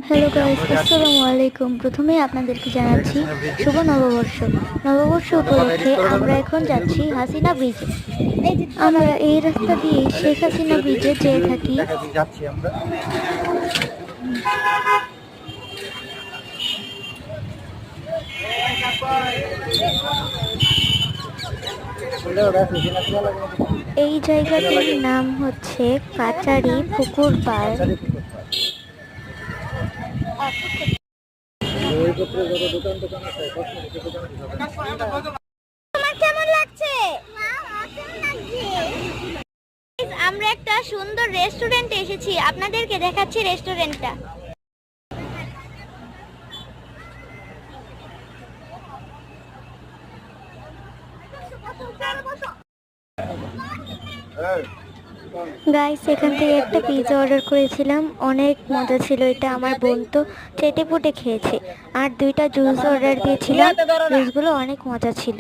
Hello guys, আসসালামু আলাইকুম। প্রথমে আপনাদেরকে জানাচ্ছি শুভ নববর্ষ। নববর্ষ উপলক্ষে আমরা এখন যাচ্ছি হাসিনা ব্রিজে। আমরা এই রাস্তা দিয়ে শেখ হাসিনা ব্রিজে যেয়ে থাকি। এই জায়গাটির নাম হচ্ছে কাচারি পুকুর পাড়। তোমার কেমন লাগছে? আমরা একটা সুন্দর রেস্টুরেন্টে এসেছি, আপনাদেরকে দেখাচ্ছি রেস্টুরেন্টটা। গাইস, এখান থেকে একটা পিৎজা অর্ডার করেছিলাম, অনেক মজা ছিল এটা। আমার বোন তো চেটে পুটে খেয়েছে। আর দুইটা জুস অর্ডার দিয়েছিলাম, জুসগুলো অনেক মজা ছিল।